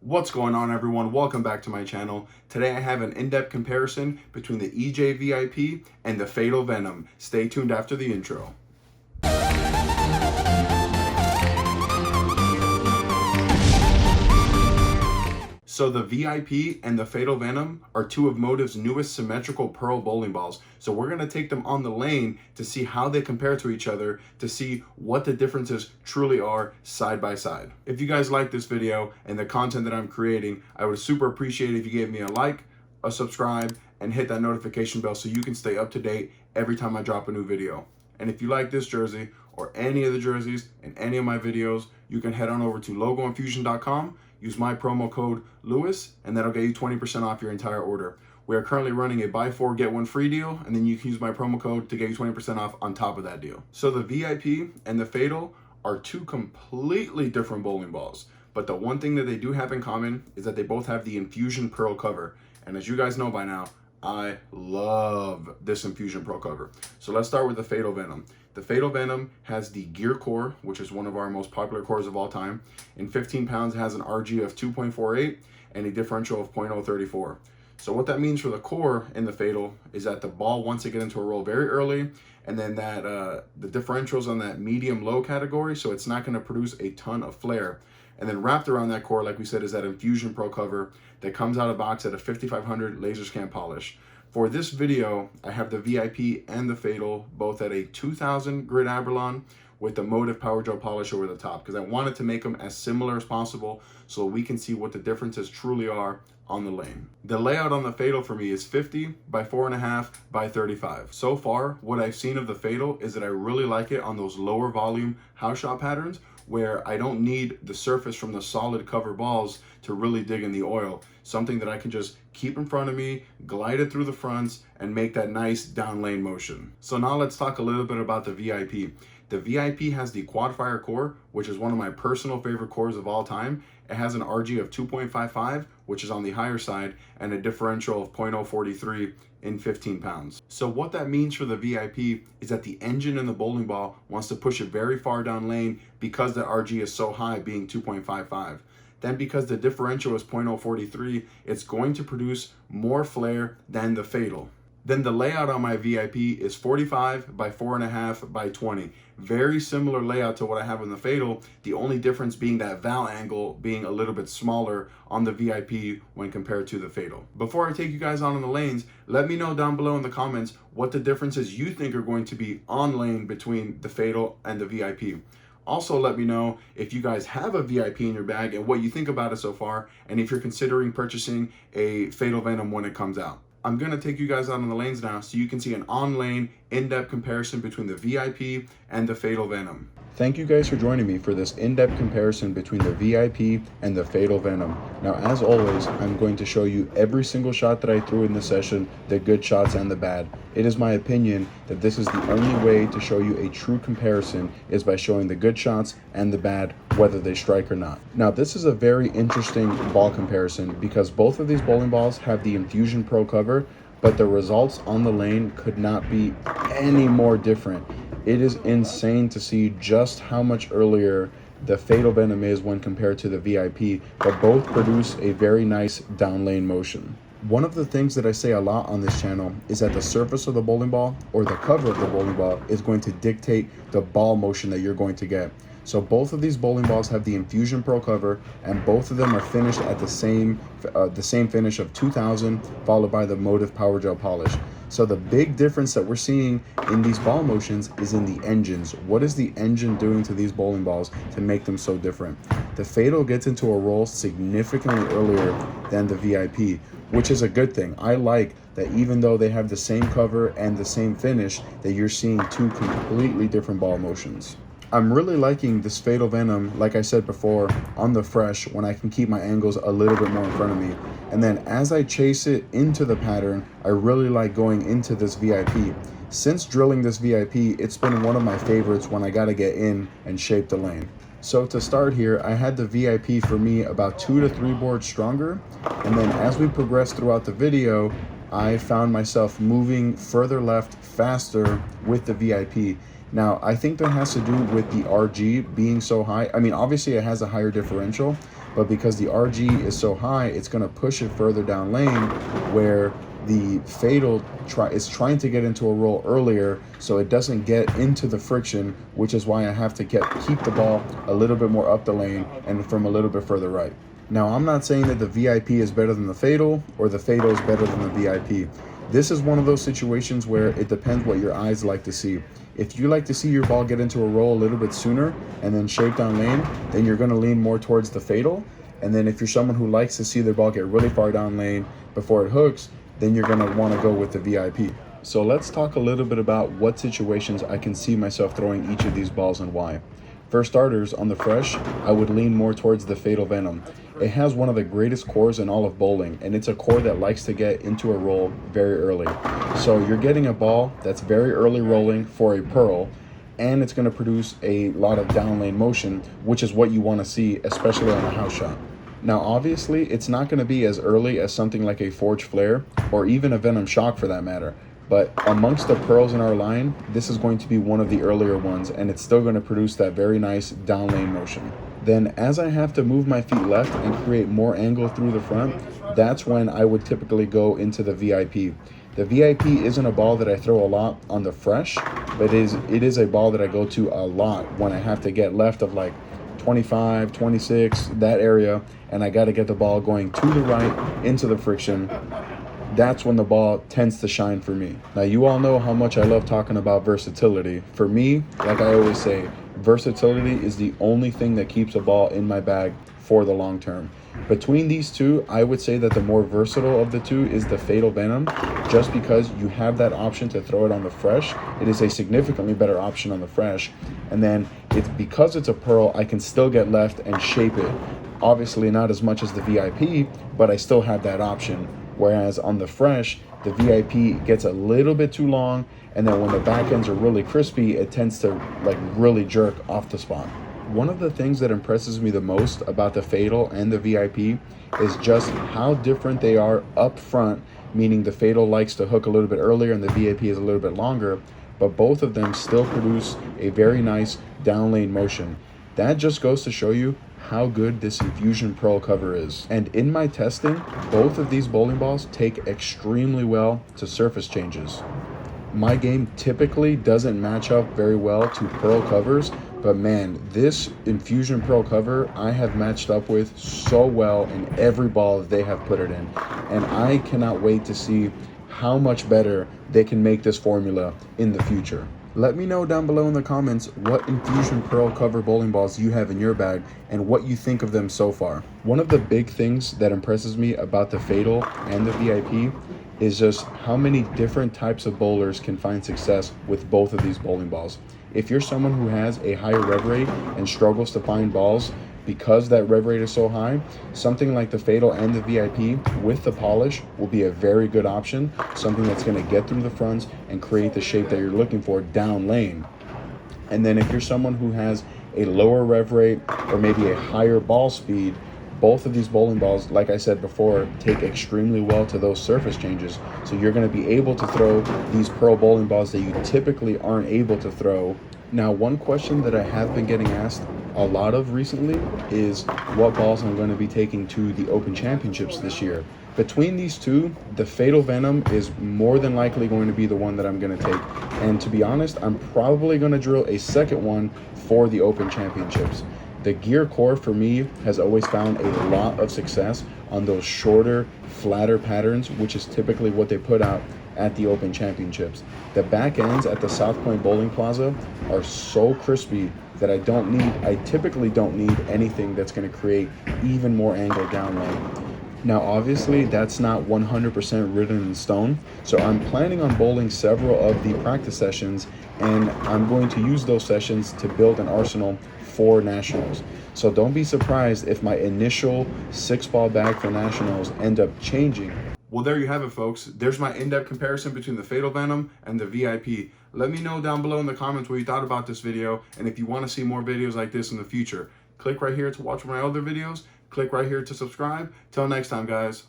What's going on, everyone? Welcome back to my channel. Today I have an in-depth comparison between the EJ VIP and the Fatal Venom. Stay tuned after the intro. So the VIP and the Fatal Venom are two of Motiv's newest symmetrical pearl bowling balls. So we're going to take them on the lane to see how they compare to each other, to see what the differences truly are side by side. If you guys like this video and the content that I'm creating, I would super appreciate it if you gave me a like, a subscribe, and hit that notification bell so you can stay up to date every time I drop a new video. And if you like this jersey or any of the jerseys in any of my videos, you can head on over to logoinfusion.com. Use my promo code Lewis, and that'll get you 20% off your entire order. We are currently running a buy 4 get 1 free deal, and then you can use my promo code to get you 20% off on top of that deal. So the VIP and the Fatal are two completely different bowling balls, but the one thing that they do have in common is that they both have the Infusion Pearl cover. And as you guys know by now, I love this Infusion Pearl cover. So let's start with the Fatal Venom. The Fatal Venom has the gear core, which is one of our most popular cores of all time. In 15 pounds, it has an RG of 2.48 and a differential of 0.034. So what that means for the core in the Fatal is that the ball wants to get into a roll very early, and then that the differential's on that medium-low category, so it's not going to produce a ton of flare. And then wrapped around that core, like we said, is that Infusion Pearl cover that comes out of box at a 5500 laser scan polish. For this video, I have the VIP and the Fatal both at a 2000 grit Abralon with the Motiv power gel polish over the top, because I wanted to make them as similar as possible so we can see what the differences truly are on the lane. The layout on the Fatal for me is 50 by 4.5 by 35. So far, what I've seen of the Fatal is that I really like it on those lower volume house shot patterns where I don't need the surface from the solid cover balls to really dig in the oil. Something that I can just keep in front of me, glide it through the fronts, and make that nice down lane motion. So now let's talk a little bit about the VIP. The VIP has the Quadfire core, which is one of my personal favorite cores of all time. It has an RG of 2.55, which is on the higher side, and a differential of 0.043 in 15 pounds. So what that means for the VIP is that the engine in the bowling ball wants to push it very far down lane because the RG is so high, being 2.55. Then because the differential is 0.043, it's going to produce more flare than the Fatal. Then the layout on my VIP is 45 by 4.5 by 20. Very similar layout to what I have in the Fatal, the only difference being that valve angle being a little bit smaller on the VIP when compared to the Fatal. Before I take you guys on the lanes, let me know down below in the comments what the differences you think are going to be on lane between the Fatal and the VIP. Also, let me know if you guys have a VIP in your bag and what you think about it so far, and if you're considering purchasing a Fatal Venom when it comes out. I'm going to take you guys out on the lanes now so you can see an on-lane, in-depth comparison between the VIP and the Fatal Venom. Thank you guys for joining me for this in-depth comparison between the VIP and the Fatal Venom. Now, as always, I'm going to show you every single shot that I threw in this session, the good shots and the bad. It is my opinion that this is the only way to show you a true comparison is by showing the good shots and the bad, whether they strike or not. Now, this is a very interesting ball comparison because both of these bowling balls have the Infusion Pearl cover, but the results on the lane could not be any more different. It is insane to see just how much earlier the Fatal Venom is when compared to the VIP, but both produce a very nice down lane motion. One of the things that I say a lot on this channel is that the surface of the bowling ball or the cover of the bowling ball is going to dictate the ball motion that you're going to get. So both of these bowling balls have the Infusion Pearl cover, and both of them are finished at the same finish of 2000, followed by the Motiv power gel polish. So the big difference that we're seeing in these ball motions is in the engines. What is the engine doing to these bowling balls to make them so different? The Fatal gets into a roll significantly earlier than the VIP, which is a good thing. I like that even though they have the same cover and the same finish, that you're seeing two completely different ball motions. I'm really liking this Fatal Venom, like I said before, on the fresh when I can keep my angles a little bit more in front of me. And then as I chase it into the pattern, I really like going into this VIP. Since drilling this VIP, it's been one of my favorites when I gotta get in and shape the lane. So to start here, I had the VIP for me about 2 to 3 boards stronger. And then as we progress throughout the video, I found myself moving further left faster with the VIP. Now, I think that has to do with the RG being so high. I mean, obviously it has a higher differential, but because the RG is so high, it's going to push it further down lane, where the Fatal is trying to get into a roll earlier, so it doesn't get into the friction, which is why I have to keep the ball a little bit more up the lane and from a little bit further right. Now, I'm not saying that the VIP is better than the Fatal or the Fatal is better than the VIP. This is one of those situations where it depends what your eyes like to see. If you like to see your ball get into a roll a little bit sooner and then shape down lane, then you're going to lean more towards the Fatal. And then if you're someone who likes to see their ball get really far down lane before it hooks, then you're going to want to go with the VIP. So let's talk a little bit about what situations I can see myself throwing each of these balls and why. For starters, on the fresh, I would lean more towards the Fatal Venom. It has one of the greatest cores in all of bowling, and it's a core that likes to get into a roll very early. So you're getting a ball that's very early rolling for a Pearl, and it's going to produce a lot of down lane motion, which is what you want to see, especially on a house shot. Now, obviously, it's not going to be as early as something like a Forge Flare, or even a Venom Shock for that matter. But amongst the Pearls in our line, this is going to be one of the earlier ones, and it's still going to produce that very nice down lane motion. Then, as I have to move my feet left and create more angle through the front, that's when I would typically go into the VIP. The VIP isn't a ball that I throw a lot on the fresh, but it is a ball that I go to a lot when I have to get left of like 25, 26, that area, and I got to get the ball going to the right into the friction. That's when the ball tends to shine for me. Now, you all know how much I love talking about versatility. For me, like I always say, versatility is the only thing that keeps a ball in my bag for the long term. Between these two, I would say that the more versatile of the two is the Fatal Venom, just because you have that option to throw it on the fresh. It is a significantly better option on the fresh. And then because it's a Pearl, I can still get left and shape it. Obviously not as much as the VIP, but I still have that option. Whereas on the fresh, the VIP gets a little bit too long, and then when the back ends are really crispy, it tends to like really jerk off the spot. One of the things that impresses me the most about the Fatal and the VIP is just how different they are up front, meaning the Fatal likes to hook a little bit earlier and the VIP is a little bit longer, but both of them still produce a very nice down lane motion. That just goes to show you how good this Infusion Pearl cover is. And in my testing, both of these bowling balls take extremely well to surface changes. My game typically doesn't match up very well to Pearl covers, but man, this Infusion Pearl cover I have matched up with so well in every ball that they have put it in. And I cannot wait to see how much better they can make this formula in the future. Let me know down below in the comments what Infusion Pearl cover bowling balls you have in your bag and what you think of them so far. One of the big things that impresses me about the Fatal and the VIP is just how many different types of bowlers can find success with both of these bowling balls. If you're someone who has a higher rev rate and struggles to find balls because that rev rate is so high, something like the Fatal and the VIP with the polish will be a very good option, something that's going to get through the fronts and create the shape that you're looking for down lane. And then if you're someone who has a lower rev rate or maybe a higher ball speed, both of these bowling balls, like I said before, take extremely well to those surface changes. So you're going to be able to throw these Pearl bowling balls that you typically aren't able to throw. Now, one question that I have been getting asked a lot of recently is what balls I'm going to be taking to the Open Championships this year. Between these two, the Fatal Venom is more than likely going to be the one that I'm going to take. And to be honest, I'm probably going to drill a second one for the Open Championships. The gear core for me has always found a lot of success on those shorter, flatter patterns, which is typically what they put out at the Open Championships. The back ends at the South Point Bowling Plaza are so crispy that I typically don't need anything that's going to create even more angle down lane. Now, obviously, that's not 100% written in stone, so I'm planning on bowling several of the practice sessions, and I'm going to use those sessions to build an arsenal for Nationals. So don't be surprised if my initial 6-ball bag for Nationals end up changing. Well, there you have it, folks. There's my in-depth comparison between the Fatal Venom and the VIP. Let me know down below in the comments what you thought about this video, and if you want to see more videos like this in the future. Click right here to watch my other videos. Click right here to subscribe. Till next time, guys.